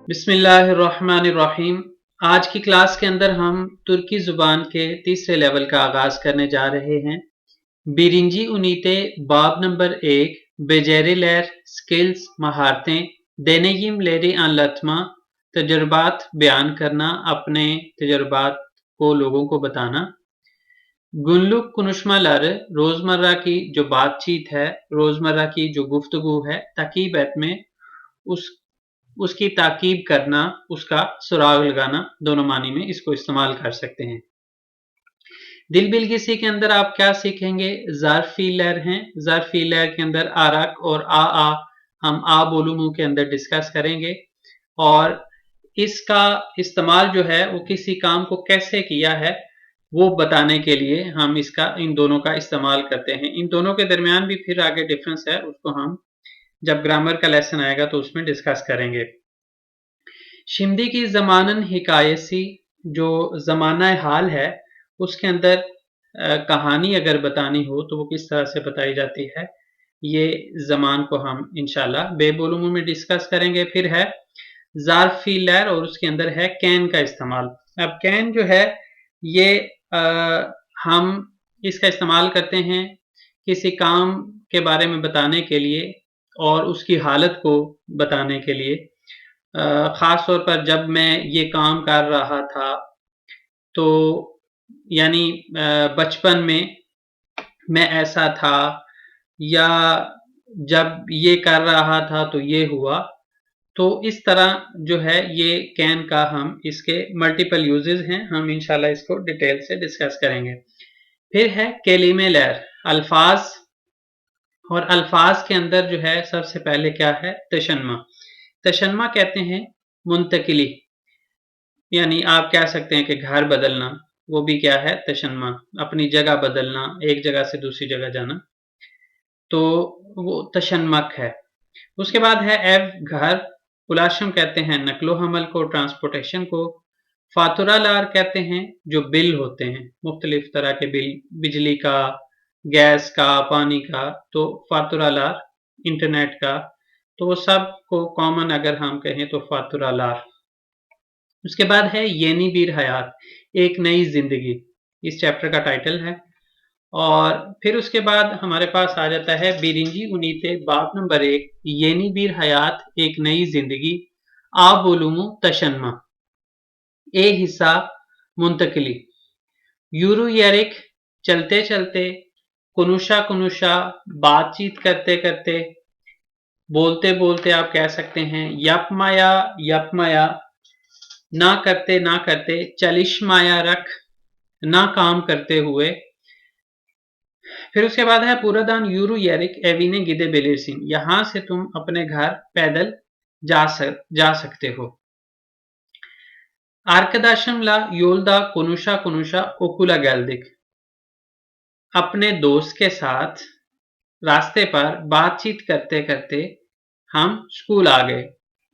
बिस्मिल्लाहिर्रहमानिर्रहीम। आज की क्लास के अंदर हम तुर्की ज़ुबान के तीसरे लेवल का आगाज़ करने जा रहे हैं। बिरिंजी उनीते बाब नंबर 1 बेजेरिलर स्किल्स महारतें देनेयिम लेरी अनलथमा तजुर्बात बयान करना, अपने तजुर्बात को लोगों को बताना। गुनलुक कुनुशमालर रोज़मर्रा की जो बातचीत है, रोज़मर्रा की जो गुफ्तगू है, ताकीबत में उस उसकी ताकीब करना, उसका सुराग लगाना, दोनों मानी में इसको इस्तेमाल कर सकते हैं। दिल बिलगिसी के अंदर आप क्या सीखेंगे? ज़र्फ़ी लहर हैं। ज़र्फ़ी लहर के अंदर आरक और आ हम आ बोलू मुंह के अंदर डिस्कस करेंगे और इसका इस्तेमाल जो है वो किसी काम को कैसे किया है वो बताने के लिए हम इन दोनों का इस्तेमाल करते हैं। इन दोनों के दरमियान भी फिर आगे डिफरेंस है, उसको हम जब ग्रामर का लेसन आएगा तो उसमें डिस्कस करेंगे। शिमदी की ज़मानन हिकायसी जो ज़माना हाल है उसके अंदर कहानी अगर बतानी हो तो वो किस तरह से बताई जाती है, ये ज़मान को हम इंशाल्लाह बेबोलूमू में डिस्कस करेंगे। फिर है ज़ारफ़ी लहर और उसके अंदर है कैन का इस्तेमाल। अब कैन जो है ये हम इसका इस्तेमाल करते हैं किसी काम के बारे में बताने के लिए और उसकी हालत को बताने के लिए। ख़ास तौर पर जब मैं ये काम कर रहा था तो यानी बचपन में मैं ऐसा था, या जब ये कर रहा था तो ये हुआ। तो इस तरह जो है ये कैन का हम इसके मल्टीपल यूजेस हैं, हम इंशाल्लाह इसको डिटेल से डिस्कस करेंगे। फिर है केलिमे लहर, अल्फाज, और अल्फाज के अंदर जो है सबसे पहले क्या है? तशन्मा। तशन्मा कहते हैं मुंतकिली, यानी आप कह सकते हैं कि घर बदलना, वो भी क्या है? तशन्मा। अपनी जगह बदलना, एक जगह से दूसरी जगह जाना, तो वो तशन्मक है। उसके बाद है एव घर, पुलाशम कहते हैं नकलो हमल को, ट्रांसपोर्टेशन को। फातुरालार कहते हैं जो बिल होते हैं, मुख्तलिफ तरह के बिल, बिजली का, गैस का, पानी का, तो फातुरालार, इंटरनेट का, तो वो सब को कॉमन अगर हम कहें तो फातुरालार। उसके बाद है येनी बीर हयात, एक नई जिंदगी, इस चैप्टर का टाइटल है। और फिर उसके बाद हमारे पास आ जाता है बिरिंजी उनीते बाब नंबर 1 येनी बीर हयात, एक नई जिंदगी, आ बोलूमू तशन्मा, ए हिस्सा मुंतकिली, यूरू यरिक, चलते चलते, कुनुशा कुनुशा, बातचीत करते करते, बोलते बोलते आप कह सकते हैं। यपमाया यपमाया, ना करते, चलिशमाया रख, ना काम करते हुए। फिर उसके बाद है पूरादान यूरू यरिक एविने गिदे बेलिरसिन, यहां से तुम अपने घर पैदल जा सकते हो। आर्कदाशम ला योलदा कुनुशा कुनुशा ओकुला गैल्दिक, अपने दोस्त के साथ रास्ते पर बातचीत करते करते हम स्कूल आ गए,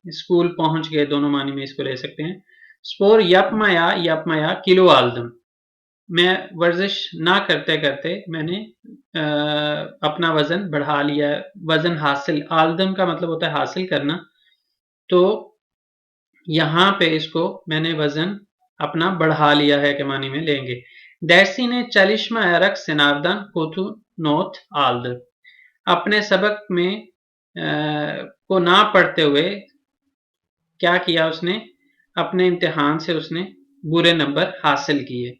स्कूल पहुंच गए, दोनों मानी में इसको ले सकते हैं। स्पोर यपमाया किलो आलदम, मैं वर्जिश ना करते करते मैंने अपना वजन बढ़ा लिया। वजन हासिल, आलदम का मतलब होता है हासिल करना, तो यहां पे इसको मैंने वजन अपना बढ़ा लिया है के मानी में लेंगे। दैसी ने चलिश्मा एरक सिनारदन कोथु नोथ आल्द, अपने सबक में को ना पढ़ते हुए क्या किया उसने? अपने इम्तिहान से उसने बुरे नंबर हासिल किए।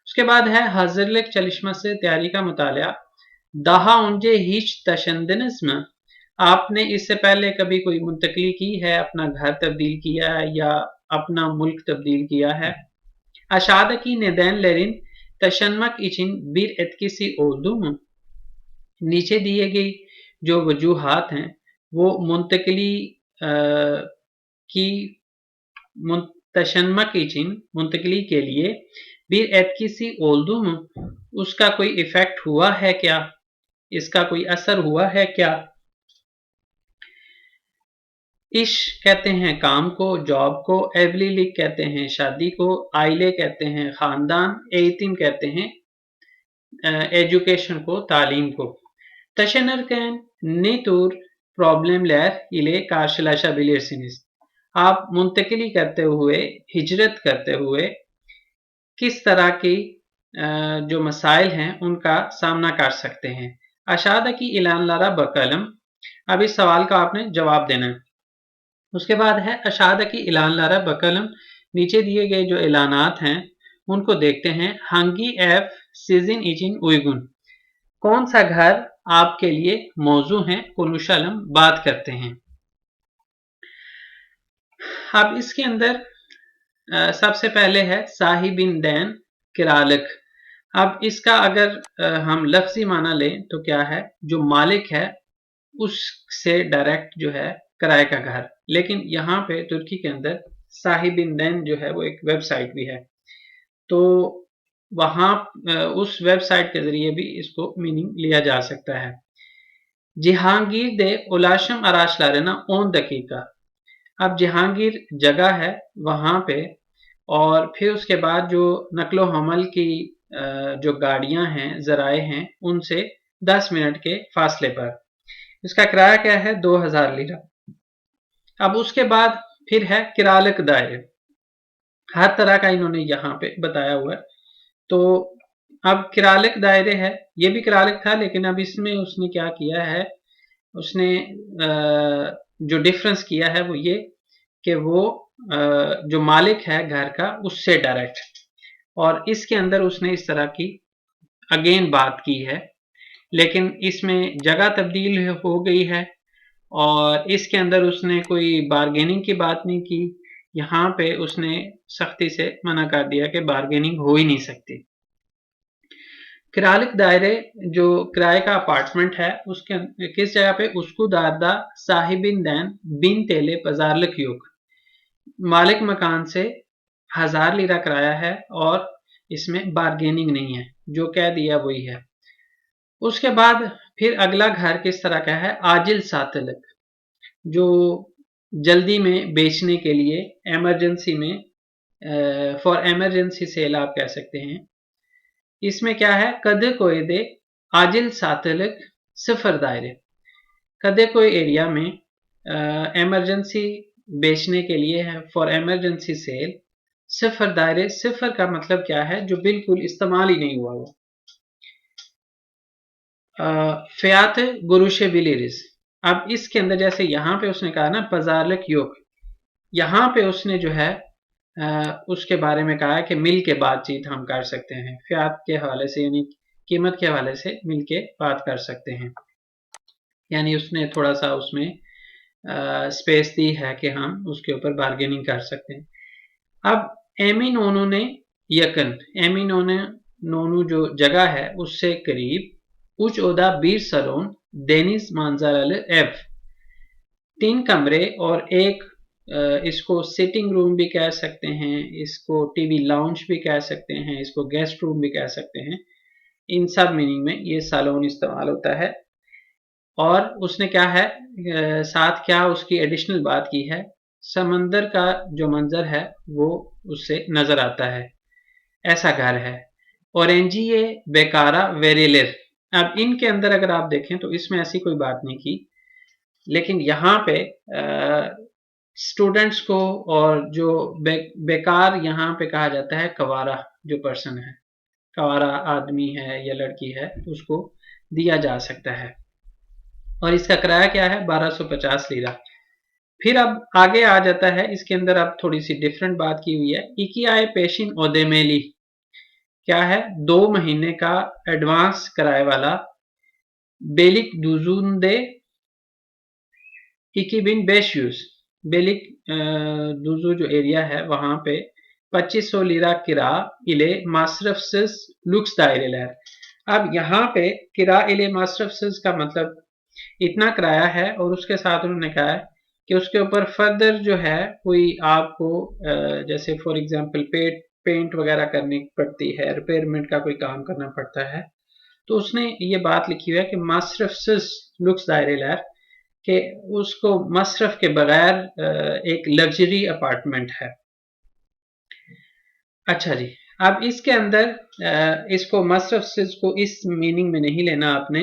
उसके बाद है हजरलिक चलिश्मा से तैयारी का मुतालिया। दाहा उनजे हिच तशंदनस्म, आपने इससे पहले कभी कोई मुंतकली की है, अपना घर तब्दील किया है या अपना मुल्क तब्दील किया है? अशादकी नेदैन लेरिन तशन्मक इचिन बीर एतकिसी ओदुम, नीचे दिए गई जो वजूहात हैं वो मुंतकली की तशन्मक इचिन, मुंतकली के लिए, बीर एतकिसी ओल्दुम, उसका कोई इफेक्ट हुआ है क्या? इसका कोई असर हुआ है क्या? इश कहते हैं काम को, जॉब को, एवलीलिक कहते हैं शादी को, आइले कहते हैं खानदान, एतिम कहते हैं एजुकेशन को, तालीम को। तशनरकैन नेतुर प्रॉब्लम लैर इले कार्शलाशा बिलियर्सिनिस, आप मुंतकिली करते हुए, हिजरत करते हुए किस तरह की जो मसाइल हैं उनका सामना कर सकते हैं। अशादकी इलान लारा बकलम, अब इस सवाल का आपने जवाब देना है। उसके बाद है अशादकी इलान लारा बकलम, नीचे दिए गए जो ऐलानात हैं उनको देखते हैं। हंगी एफ सीजिन इजिन उइगुन, कौन सा घर आपके लिए मौजू है, कोनुशलम बात करते हैं। अब इसके अंदर सबसे पहले है साहिबिन दैन किरालक। अब इसका अगर हम लफ्जी माना लें तो क्या है, जो मालिक है उससे डायरेक्ट जो है किराए का घर। लेकिन यहाँ पे तुर्की के अंदर साहिबिन दैन जो है वो एक वेबसाइट भी है, तो वहाँ उस वेबसाइट के जरिए भी इसको मीनिंग लिया जा सकता है। जहांगीर दे उलाशम अराशलारेना 10 दकीका, अब जहांगीर जगह है वहाँ पे, और फिर उसके बाद जो नकलो हमल की जो गाड़ियां हैं, जराए हैं, उनसे 10 मिनट के फासले पर। इसका किराया क्या है, 2000 लीरा। अब उसके बाद फिर है किरालक दायरे, हर तरह का इन्होंने यहाँ पे बताया हुआ है। तो अब किरालक दायरे है, ये भी किरालक था, लेकिन अब इसमें उसने क्या किया है, उसने जो डिफरेंस किया है वो ये कि वो जो मालिक है घर का उससे डायरेक्ट, और इसके अंदर उसने इस तरह की अगेन बात की है, लेकिन इसमें जगह तब्दील हो गई है और इसके अंदर उसने कोई बार्गेनिंग की बात नहीं की। यहाँ पे उसने सख्ती से मना कर दिया कि बार्गेनिंग हो ही नहीं सकती। किरालिक दायरे जो किराए का अपार्टमेंट है उसके किस जगह पे, उसको दारदा साहिबिन दैन बिन तेले पजारलक युग, मालिक मकान से 1000 लीरा किराया है और इसमें बार्गेनिंग नहीं है, जो कह दिया वही है। उसके बाद फिर अगला घर किस तरह का है, आजिल सातलक, जो जल्दी में बेचने के लिए, एमरजेंसी में, फॉर एमरजेंसी सेल आप कह सकते हैं। इसमें क्या है, कदे कोयदे आजिल सातलक सिफर दायरे, कदे कोई एरिया में एमरजेंसी बेचने के लिए है, फॉर एमरजेंसी सेल, सिफर दायरे, सिफर का मतलब क्या है, जो बिल्कुल इस्तेमाल ही नहीं हुआ वो। फ़यात गुरुश बिलिरिस, अब इसके अंदर जैसे यहाँ पे उसने कहा ना पजारलक योग, यहाँ पे उसने जो है उसके बारे में कहा है कि मिल के बातचीत हम कर सकते हैं, फ़यात के हवाले से, यानी कीमत के हवाले से मिल के बात कर सकते हैं, यानी उसने थोड़ा सा उसमें स्पेस दी है कि हम उसके ऊपर बार्गेनिंग कर सकते हैं। अब एमी नोनू ने यकन, एमी नोनू जो जगह है उससे करीब, उच ओदा बीर सलोन डेनिस मांजारल एफ, 3 कमरे और एक इसको सिटिंग रूम भी कह सकते हैं, इसको टीवी लाउंज भी कह सकते हैं, इसको गेस्ट रूम भी कह सकते हैं। इन सब मीनिंग में ये सालोन इस्तेमाल होता है। और उसने क्या है साथ क्या उसकी एडिशनल बात की है, समंदर का जो मंजर है वो उससे नजर आता है, ऐसा घर है। ओरेंजिए बेकारा वेरिलेर, अब इनके अंदर अगर आप देखें तो इसमें ऐसी कोई बात नहीं की, लेकिन यहाँ पे स्टूडेंट्स को और जो बेकार यहाँ पे कहा जाता है कवारा, जो पर्सन है, कवारा आदमी है या लड़की है, उसको दिया जा सकता है। और इसका किराया क्या है, 1250 लीरा। फिर अब आगे आ जाता है, इसके अंदर अब थोड़ी सी डिफरेंट बात की हुई है। इकी आए पेशिन ओदेमेली, क्या है, 2 महीने का एडवांस किराए वाला। बेलिक दुजुंदे इकी बिन बेशयूज, बेलिक दुजू जो एरिया है वहां पे 2500 लीरा किरा इले मासरफसिस लुक्स दायरे। अब यहाँ पे किरा इले मासरफसिस का मतलब इतना किराया है, और उसके साथ उन्होंने कहा है कि उसके ऊपर फर्दर जो है कोई आपको जैसे फॉर एग्जांपल पेंट वगैरह करनी पड़ती है, रिपेयरमेंट का कोई काम करना पड़ता है, तो उसने ये बात लिखी हुई है कि मसरफ लुक्स दायरे लैर, कि उसको मसरफ के बगैर एक लग्जरी अपार्टमेंट है। अच्छा जी, अब इसके अंदर इसको मसरफ को इस मीनिंग में नहीं लेना आपने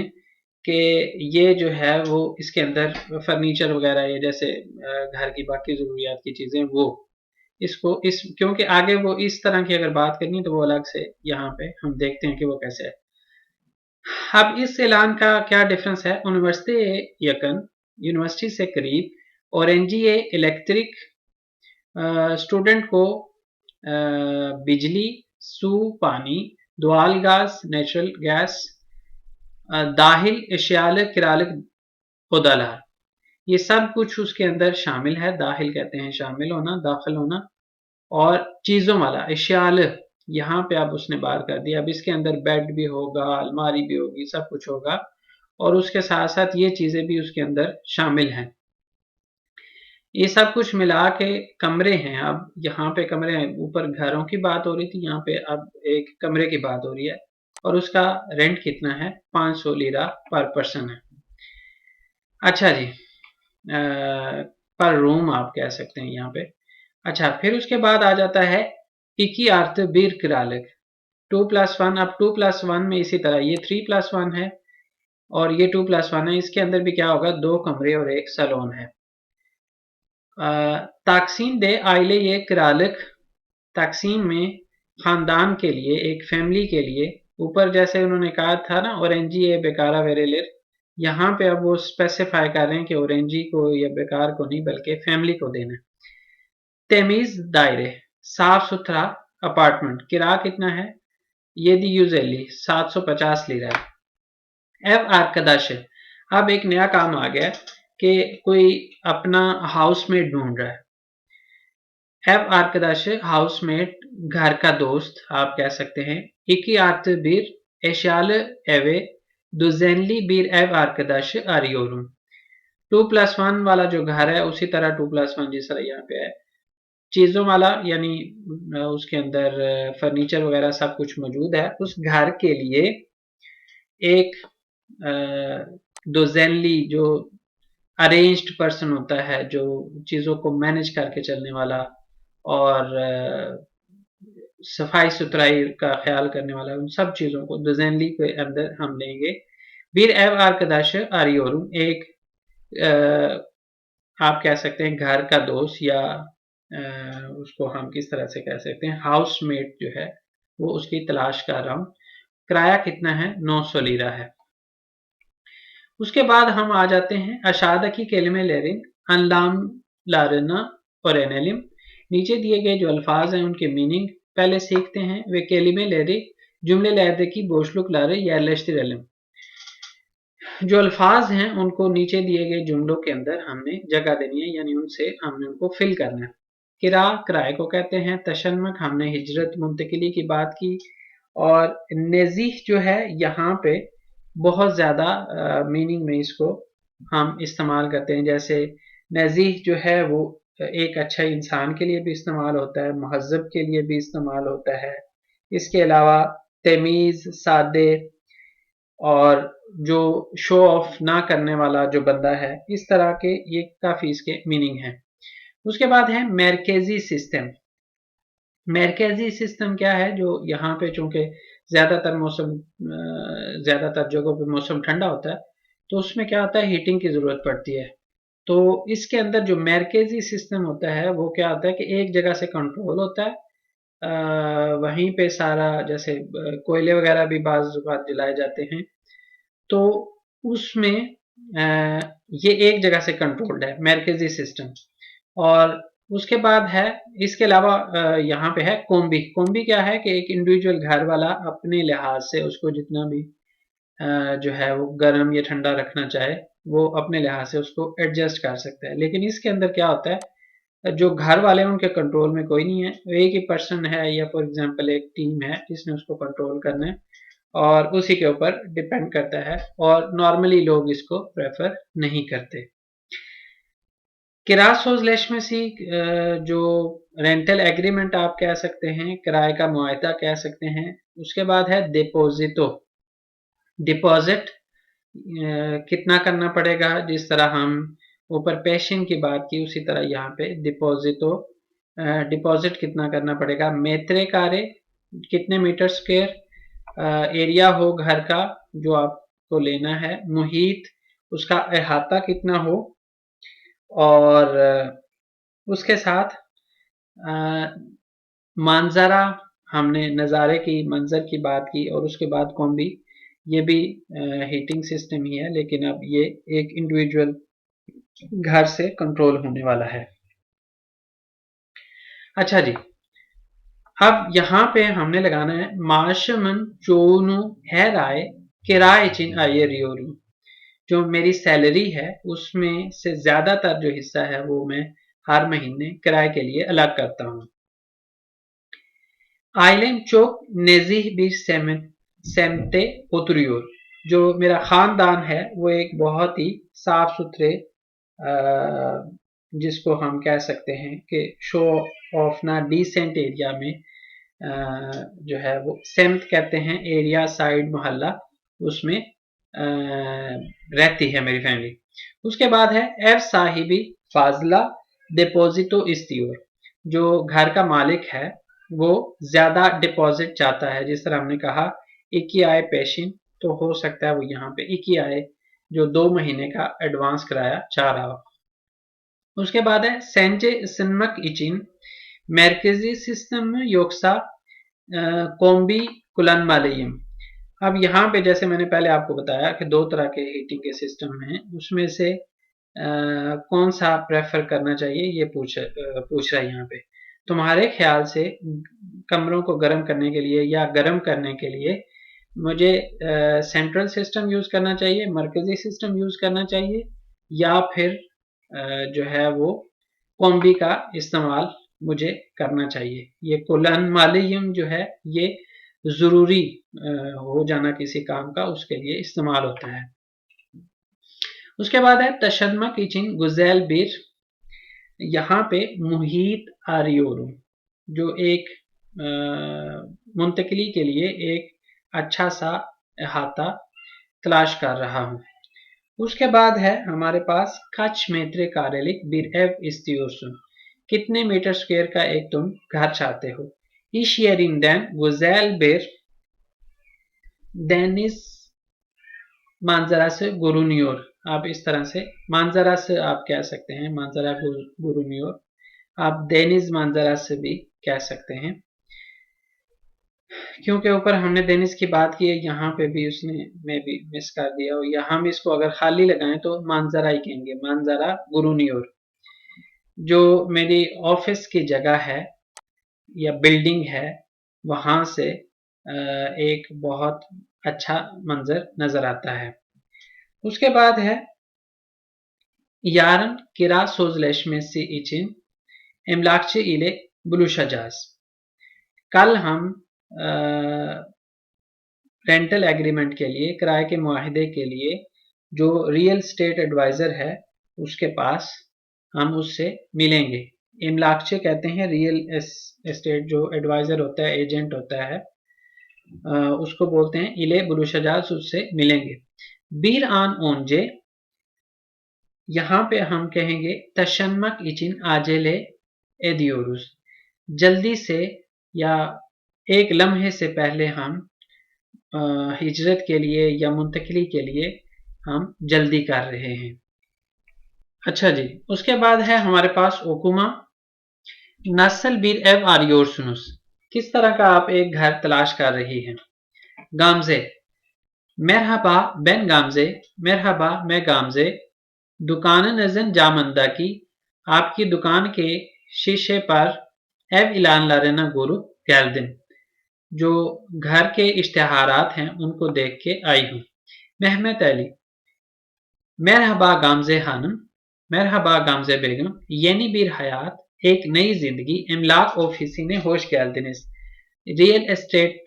کہ یہ جو ہے وہ اس کے اندر فرنیچر وغیرہ یہ جیسے گھر کی باقی ضروریات کی چیزیں وہ اس کیونکہ آگے وہ اس طرح کی اگر بات کرنی تو وہ الگ سے یہاں پہ ہم دیکھتے ہیں کہ وہ کیسے ہے. اب اس اعلان کا کیا ڈفرنس ہے؟ یونیورسٹی یقن یونیورسٹی سے قریب اورنجی الیکٹرک اسٹوڈنٹ کو بجلی سو پانی دوال گاز نیچرل گیس داخل اشیال کرالک خدالہ یہ سب کچھ اس کے اندر شامل ہے. داخل کہتے ہیں شامل ہونا داخل ہونا اور چیزوں والا اشیال یہاں پہ اب اس نے بات کر دیا. اب اس کے اندر بیڈ بھی ہوگا الماری بھی ہوگی سب کچھ ہوگا اور اس کے ساتھ ساتھ یہ چیزیں بھی اس کے اندر شامل ہیں. یہ سب کچھ ملا کے کمرے ہیں. اب یہاں پہ کمرے ہیں اوپر گھروں کی بات ہو رہی تھی یہاں پہ اب ایک کمرے کی بات ہو رہی ہے اور اس کا رینٹ کتنا ہے 500 لیرہ پر پرسن ہے. اچھا جی پر روم آپ کہہ سکتے ہیں یہاں پہ. اچھا پھر اس کے بعد آ جاتا ہے اکی آرت بیر کرالک 2+1. اب 2+1 میں اسی طرح یہ 3+1 ہے اور یہ 2+1 ہے. اس کے اندر بھی کیا ہوگا 2 کمرے اور ایک سالون ہے. تقسیم دے آئلے یہ کرالک تقسیم میں خاندان کے لیے ایک فیملی کے لیے اوپر جیسے انہوں نے کہا تھا نا اورنجی بیکارا ویریلر یہاں پہ اب وہ اسپیسیفائی کر رہے ہیں کہ اورنجی کو یا بیکار کو نہیں بلکہ فیملی کو دینا. تمیز دائرے صاف ستھرا اپارٹمنٹ کرایہ کتنا ہے یہ دی یوزلی 750 لیرہ ہے. ایف آرکدش اب ایک نیا کام آ گیا کہ کوئی اپنا ہاؤس میٹ ڈھونڈ رہا ہے. ایف آرکدش ہاؤس میٹ گھر کا دوست آپ کہہ سکتے ہیں. اکی آرت بیر ایشیال ایوے دوزینلی بیر ایف آرکدش آریورم 2+1 والا جو گھر ہے اسی طرح 2+1 جس طرح یہاں پہ ہے چیزوں والا یعنی اس کے اندر فرنیچر وغیرہ سب کچھ موجود ہے. اس گھر کے لیے ایک دوزینلی جو ارینجڈ پرسن ہوتا ہے جو چیزوں کو مینج کر کے چلنے والا اور صفائی ستھرائی کا خیال کرنے والا ان سب چیزوں کو دوزینلی کے اندر ہم لیں گے. بیر ایو آرکدش آریورم ایک آپ کہہ سکتے ہیں گھر کا دوست یا اس کو ہم کس طرح سے کہہ سکتے ہیں ہاؤس میٹ جو ہے وہ اس کی تلاش کر رہا ہوں. کرایہ کتنا ہے 900 لیرہ ہے. اس کے بعد ہم آ جاتے ہیں اشادکی کلمے لیرن انلام لارنا اور انلم نیچے دیے گئے جو الفاظ ہیں ان کے میننگ پہلے سیکھتے ہیں. وہ کلمے لیرے جملے لیردکی بوشلک لارے یرلشتر علم جو الفاظ ہیں ان کو نیچے دیے گئے جملوں کے اندر ہم نے جگہ دینی ہے یعنی ان سے ہم نے ان کو فل کرنا ہے. کرائے کو کہتے ہیں. تشنمک ہم نے ہجرت منتقلی کی بات کی اور نزیح جو ہے یہاں پہ بہت زیادہ میننگ میں اس کو ہم استعمال کرتے ہیں. جیسے نزیح جو ہے وہ ایک اچھا انسان کے لیے بھی استعمال ہوتا ہے مہذب کے لیے بھی استعمال ہوتا ہے. اس کے علاوہ تمیز سادے اور جو شو آف نہ کرنے والا جو بندہ ہے اس طرح کے یہ کافی اس کے میننگ ہیں. اس کے بعد ہے مرکزی سسٹم. مرکزی سسٹم کیا ہے جو یہاں پہ چونکہ زیادہ تر جگہوں پہ موسم ٹھنڈا ہوتا ہے تو اس میں کیا ہوتا ہے ہیٹنگ کی ضرورت پڑتی ہے. تو اس کے اندر جو مرکزی سسٹم ہوتا ہے وہ کیا ہوتا ہے کہ ایک جگہ سے کنٹرول ہوتا ہے وہیں پہ سارا جیسے کوئلے وغیرہ بھی بعض اوقات جلائے جاتے ہیں تو اس میں یہ ایک جگہ سے کنٹرولڈ ہے مرکزی سسٹم. اور اس کے بعد ہے اس کے علاوہ یہاں پہ ہے کومبی. کومبی کیا ہے کہ ایک انڈیویجول گھر والا اپنے لحاظ سے اس کو جتنا بھی جو ہے وہ گرم یا ٹھنڈا رکھنا چاہے وہ اپنے لحاظ سے اس کو ایڈجسٹ کر سکتا ہے. لیکن اس کے اندر کیا ہوتا ہے جو گھر والے ہیں ان کے کنٹرول میں کوئی نہیں ہے ایک ہی پرسن ہے یا فار ایگزامپل ایک ٹیم ہے جس نے اس کو کنٹرول کرنا ہے اور اسی کے اوپر ڈیپینڈ کرتا ہے اور نارملی لوگ اس کو پریفر نہیں کرتے. کرایہ سوزلیش میں سی جو رینٹل ایگریمنٹ آپ کہہ سکتے ہیں کرائے کا معاہدہ کہہ سکتے ہیں. اس کے بعد ہے ڈپوزٹو. ڈپازٹ کتنا کرنا پڑے گا جس طرح ہم اوپر پیشن کی بات کی اسی طرح یہاں پہ ڈپازٹ کتنا کرنا پڑے گا. میترے کارے کتنے میٹر سکوئر ایریا ہو گھر کا جو آپ को लेना है, मुहीत उसका अहाता कितना हो, और उसके साथ मंजरा, हमने नज़ारे की मंजर की बात की, और उसके बाद कॉम्बी, ये भी हीटिंग सिस्टम ही है, लेकिन अब ये एक इंडिविजुअल घर से कंट्रोल होने वाला है। अच्छा जी, अब यहाँ पे हमने लगाना है माशमन चोनु है राय किराए चिन आये रियोरू, जो मेरी सैलरी है उसमें से ज्यादातर जो हिस्सा है वो मैं हर महीने किराए के लिए अलग करता हूँ। आइलैंड चौक नेजिह भी सेमते ओतरियोर, जो मेरा खानदान है वो एक बहुत ही साफ सुथरे, जिसको हम कह सकते हैं कि शो ऑफ ना डिसेंट एरिया में जो है वो सेमत कहते हैं, एरिया साइड मोहल्ला, उसमें रहती है मेरी फैमिली। उसके बाद है एर साहिबी फाजला डिपोजिटो इस्तियोर, जो घर का मालिक है वो ज्यादा डिपॉजिट चाहता है। जिस तरह हमने कहा इक्की आए पेशिन, तो हो सकता है वो यहाँ पे इक्की आए जो 2 महीने का एडवांस कराया चाह रहा हो। उसके बाद है सेंजे सिनमक इचिन मरकजी सिस्टम योक्सा कोम्बी कुलन मालयम। अब यहाँ पे जैसे मैंने पहले आपको बताया कि 2 तरह के हीटिंग के सिस्टम हैं, उसमें से कौन सा प्रेफर करना चाहिए ये पूछ रहा है यहाँ पे। तुम्हारे ख्याल से कमरों को गर्म करने के लिए या गर्म करने के लिए मुझे सेंट्रल सिस्टम यूज करना चाहिए, मरकजी सिस्टम यूज करना चाहिए, या फिर जो है वो कॉम्बी का इस्तेमाल मुझे करना चाहिए। ये कुलन मालियम जो है ये जरूरी हो जाना किसी काम का, उसके लिए इस्तेमाल होता है। उसके बाद है तशदमा किचिन गुजैल बीर, यहाँ पे मुहीत आरियोरू, जो एक मुंतकली के लिए एक अच्छा सा अहाता तलाश कर रहा हूँ। उसके बाद है हमारे पास कच मेत्रे कारेलिक बीर एव इस्तियोसुन, कितने मीटर स्क्वायर का एक तुम घर चाहते हो। इशियरिंदैन गुजैल बीर देनिस मांजरा से गुरुनियोर, आप इस तरह से मांजरा से आप कह सकते हैं, मांजरा गुरुनियोर, आप देनिस मांजरा से भी कह सकते हैं, क्योंकि ऊपर हमने देनिस की बात की है, यहाँ पे भी उसने में भी मिस कर दिया, और यहाँ भी इसको अगर खाली लगाएं तो मांजरा ही कहेंगे, मांजरा गुरुनियोर। जो मेरी ऑफिस की जगह है या बिल्डिंग है वहां से एक बहुत अच्छा मंजर नजर आता है। उसके बाद है यारन किरा सोजलेशमेसी इचिन एमलाकचे इले बुलुशजाज, कल हम रेंटल एग्रीमेंट के लिए, किराए के मुआहदे के लिए जो रियल स्टेट एडवाइजर है उसके पास हम उससे मिलेंगे। इमलाकचे कहते हैं रियल एस्टेट जो एडवाइजर होता है, एजेंट होता है, उसको बोलते हैं। इले बुलुशजाज, उससे मिलेंगे। बीर आन ओनजे, यहाँ पे हम कहेंगे तशन्मक इचिन आजेले एदियोरुस, जल्दी से या एक लम्हे से पहले हम हिजरत के लिए या मुंतकली के लिए हम जल्दी कर रहे हैं। अच्छा जी, उसके बाद है हमारे पास ओकुमा नस्ल बीर एव आरियोरसुनुस, किस तरह का आप एक घर तलाश कर रही हैं। गामजे मेरहबा बेन गामजे, मेरहबा मैं गामजे, दुकान नजन जामंदा की, आपकी दुकान के शीशे पर एव इलान लारेना गुरु गैलदिन, जो घर के इश्तिहारात हैं उनको देख के आई हूँ। मेहमत अली मेरहबा गामजे हानम, मेरहबा गामजे बेगम, येनी बीर हयात, एक नई जिंदगी, इमलाक ऑफिसी ने होश गैलदिनिस, रियल एस्टेट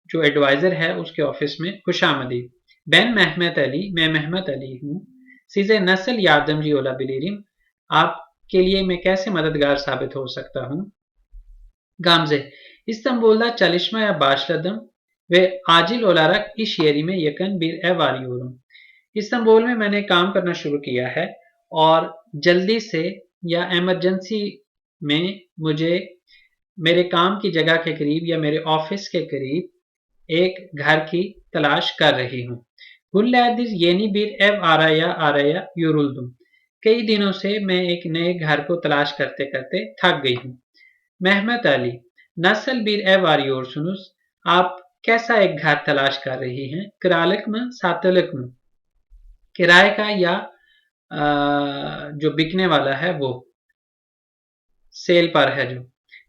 जो एडवाइजर है उसके ऑफिस में खुशामदीद। बैन मेहमत अली, मैं मेहमत अली हूँ। सीजे नस्ल यादम जी ओला बिलीरिम, आपके लिए मैं कैसे मददगार साबित हो सकता हूँ। गामजे इस्तंबुलदा चलिश्मा या बाशलदम वे आजिल ओलारक इस शेरी में यकन बीर एवारियोरम, इस्तांबुल में मैंने काम करना शुरू किया है और जल्दी से या इमरजेंसी में मुझे मेरे काम की जगह के करीब या मेरे ऑफिस के करीब एक घर की तलाश कर रही हूँ। Günlerdir yeni bir ev araya yoruldum. कई दिनों से मैं एक नए घर को तलाश करते करते थक गई हूँ. Mehmet Ali, nasıl bir ev arıyorsunuz? आप कैसा एक घर तलाश कर रही हैं? किरालिक mı, satılık mı? किराए का या जो बिकने वाला है वो, सेल पर है जो.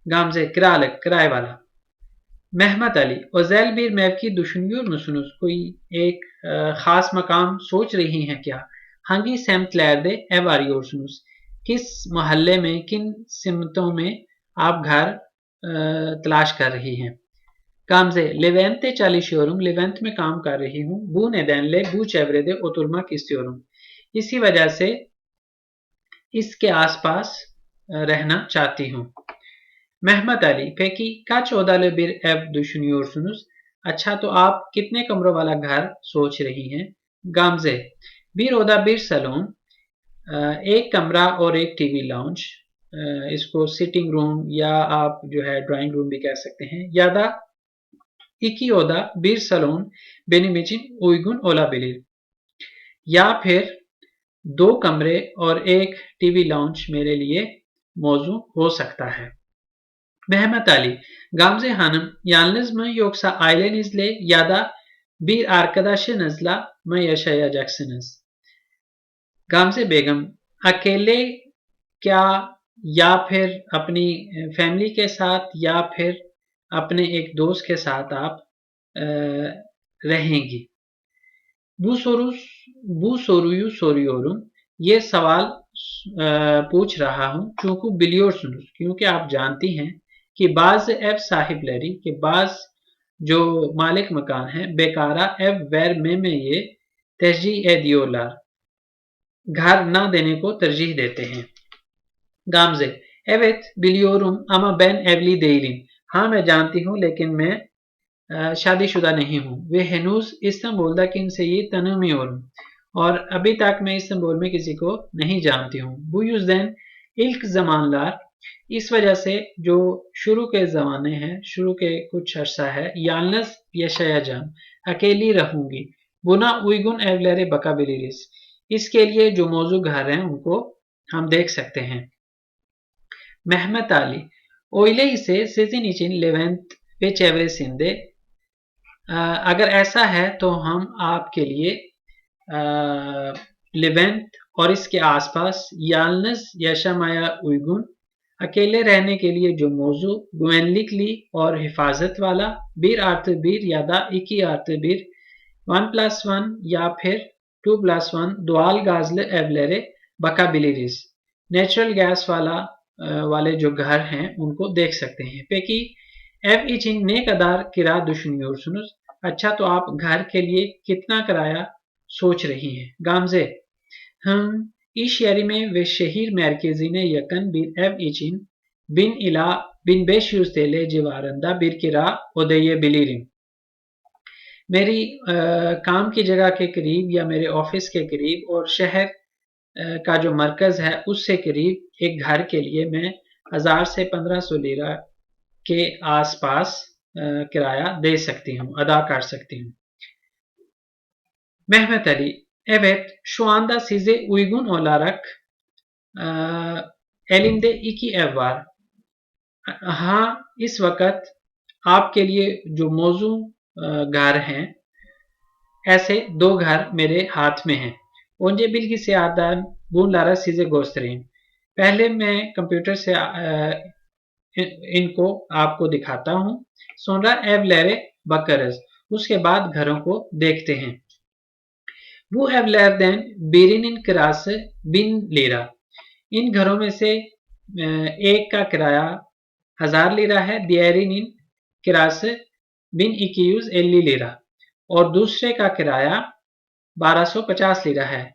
Gamze, kiralık, किराए वाला. Mehmet Ali, özel bir mevki düşünüyor musunuz? Koई एक खास makam सोच रही हैं क्या? Hangi semtlerde ev arıyorsunuz? किस मोहल्ले में, किन सिमतों में आप घर तलाश कर रही हैं? Gamze, Levent'te çalışıyorum. Levent में काम कर रही हूँ. Bu nedenle bu çevrede oturmak istiyorum. इसी वजह से इसके आसपास रहना चाहती हूँ. Mehmet Ali, peki kaç odalı bir ev düşünüyorsunuz? अच्छा तो आप कितने कमरों वाला घर सोच रही हैं? Gamze, bir oda bir salon, एक कमरा और एक टीवी लाउंज, इसको सिटिंग रूम या आप जो है ड्राइंग रूम भी कह सकते हैं. Ya da iki oda bir salon benim için uygun olabilir. या फिर दो कमरे और एक टीवी लाउंज मेरे लिए मौजू हो सकता है. Mehmet Ali, Gamze Hanım yalnız mı yoksa ailenizle ya da bir arkadaşınızla mı yaşayacaksınız? Gamze Begum, अकेले क्या या फिर अपनी फैमिली के साथ या फिर अपने एक दोस्त के साथ आप रहेंगी? Bu soruyu soruyorum. ये सवाल पूछ रहा हूँ चूंकि biliyorsunuz क्योंकि आप जानती हैं कि बाज ev sahipleri कि बाज जो मालिक मकान हैं bekara ev vermemeye tercih ediyorlar. घर ना देने को तरजीह देते हैं. Gamze, evet biliyorum ama ben evli değilim. हाँ मैं जानती हूँ लेकिन मैं शादीशुदा नहीं हूँ. वे henüz İstanbul'daki kimseyi tanımıyorum. और अभी तक मैं इस्तांबुल में किसी को नहीं जानती हूँ. Bu yüzden ilk zamanlar, इस वजह से जो शुरू के ज़माने हैं, शुरू के कुछ अर्सा है, yalnız yaşayacağım, अकेली रहूंगी. Buna uygun evlere bakabiliriz. इसके लिए जो मौजूद घर हैं उनको हम देख सकते हैं. Mehmet Ali, öyleyse sizin için Levent ve çevresinde अगर ऐसा है तो हम आपके लिए लेवेंट और इसके आसपास yalnız yaşamaya uygun, अकेले रहने के लिए जो मौजू güvenlikli और हिफाजत वाला 1+1 ya da 2+1, 1+1 ya फिर 2+1 doğal gazlı evlere bakabiliriz. Natural gas वाले जो घर हैं उनको देख सकते हैं. Peki ev için ne kadar kira düşünüyorsunuz? अच्छा तो आप घर के लिए कितना किराया soç रही हैं. Gamze, हम iş yerime ve şehir merkezine yakın bir ev için 1000 ila 1500 TL civarında bir kira ödeyebilirim. मेरी काम की जगह के करीब या मेरे ऑफिस के करीब और शहर का जो मरकज़ है उससे करीब एक घर के लिए मैं 1000 से 1500 लीरा के आसपास किराया दे सकती हूँ, अदा कर सकती हूँ. Mehmet Ali, evet şu anda size uygun olarak elimde 2 ev var. हाँ इस वक्त आपके लिए जो मौजू घर हैं ऐसे 2 घर मेरे हाथ में हैं. Önce bilgisayardan bunları size göstereyim. पहले मैं कंप्यूटर से इनको आपको दिखाता हूँ. Sonra evlere bakarız. उसके बाद घरों को देखते हैं. Bu evlerden birinin kirası 1000 lira. इन घरों में से एक का किराया 1000 lira है, diğerinin kirası 1250 lira और दूसरे का किराया 1250 lira है.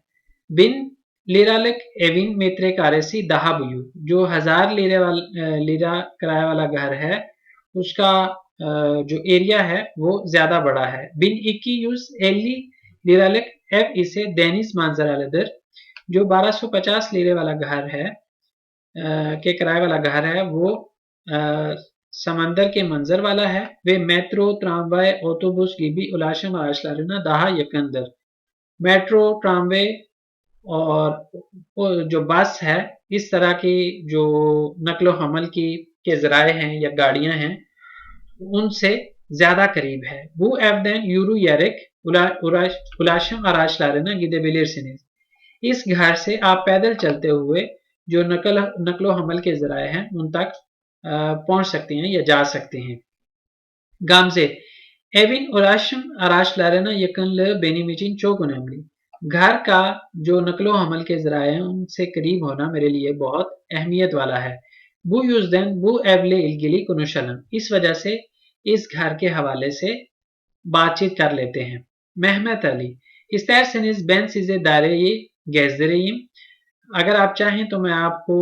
1000 liralık evin metrekaresi daha büyük. जो 1000 lira किराया वाला घर है उसका जो एरिया है वो ज्यादा बड़ा है. 1250 liralık ev ise deniz manzaralıdır. जो 1250 lira वाला घर है के किराए वाला घर है वो समंदर के मंजर वाला है ve metro, tramvay, otobüs gibi ulaşım araçlarına daha yakındır. Metro, tramway और वो जो बस है, इस तरह की जो नकलो हमल के ज़राए हैं या गाड़ियां हैं, उनसे ज्यादा करीब है. Bu evden yürüyerek ulaşım araçlarına gidebilirsiniz. इस घर से आप पैदल चलते हुए जो नकलो हमल के जराए हैं उन तक पहुंच सकते हैं या जा सकते हैं. Gamze, evin ulaşım araçlarına yakınlığı benim için çok önemli. घर का जो नकलो हमल के जराए हैं उनसे करीब होना मेरे लिए बहुत अहमियत वाला है. Bu yüzden bu evle ilgili konuşalım. इस वजह से इस घर के हवाले से बातचीत कर लेते हैं. Mehmet Ali, isterseniz ben size daireyi gezdireyim. अगर आप चाहें तो मैं आपको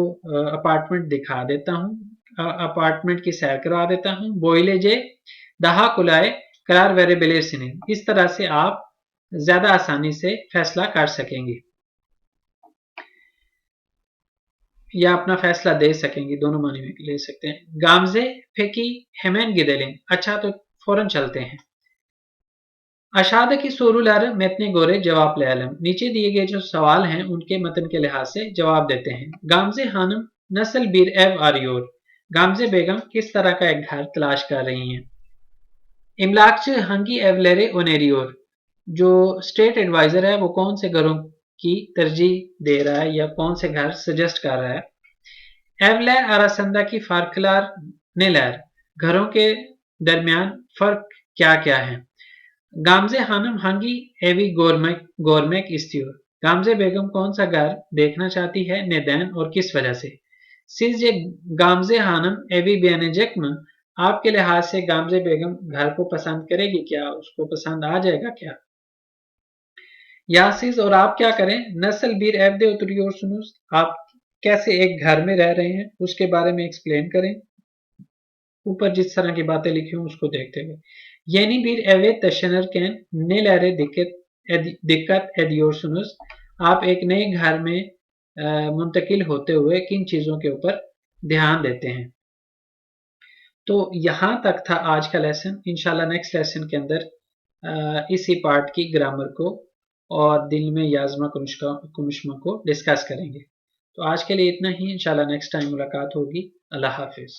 अपार्टमेंट दिखा देता हूँ, अपार्टमेंट की सैर करवा देता हूँ. Böylece daha kolay karar verebilirsiniz. इस तरह से आप ज्यादा आसानी से फैसला कर सकेंगे या अपना फैसला दे सकेंगे, दोनों मानी में ले सकते हैं. Gamze, peki hemen gidelim. अच्छा तो फौरन चलते हैं. Aşağıdaki soruları metne göre cevaplayalım. नीचे दिए गए जो सवाल हैं उनके मतन के लिहाज से जवाब देते हैं. Gamze Hanım nasıl bir ev arıyor? Gamze Begum किस तरह का एक घर तलाश कर रही हैं. İmlakçı hangi evleri öneriyor? जो स्टेट एडवाइजर है वो कौन से घरों की तरजीह दे रहा है या कौन से घर सजेस्ट कर रहा है. Evler arasındaki farklar neler? घरों के दरमियान फर्क क्या क्या है. Gamze Hanım hangi evi görmek istiyor? Gamze Begum कौन सा घर देखना चाहती है, neden और किस वजह से. Sizce Gamze Hanım evi beğenecek mi? आपके लिहाज से गामजे बेगम घर को पसंद करेगी क्या, उसको पसंद आ जाएगा क्या. या siz और आप क्या करें. Nasıl bir evde oturuyorsunuz? आप कैसे एक घर में रह रहे हैं उसके बारे में एक्सप्लेन करें. ऊपर जिस तरह की बातें लिखी हूं उसको देखते हुए. Yeni bir eve taşınırken nelere dikkat ediyorsunuz? आप एक नए घर में मुंतकिल होते हुए किन चीजों के ऊपर ध्यान देते हैं. तो यहाँ तक था आज का लेसन. इंशाल्लाह नेक्स्ट लेसन के अंदर इसी पार्ट की ग्रामर को और दिल में याजमा कुमुश्मा को डिस्कस करेंगे. तो आज के लिए इतना ही. इंशाल्लाह नेक्स्ट टाइम मुलाकात होगी. अल्लाह हाफिज.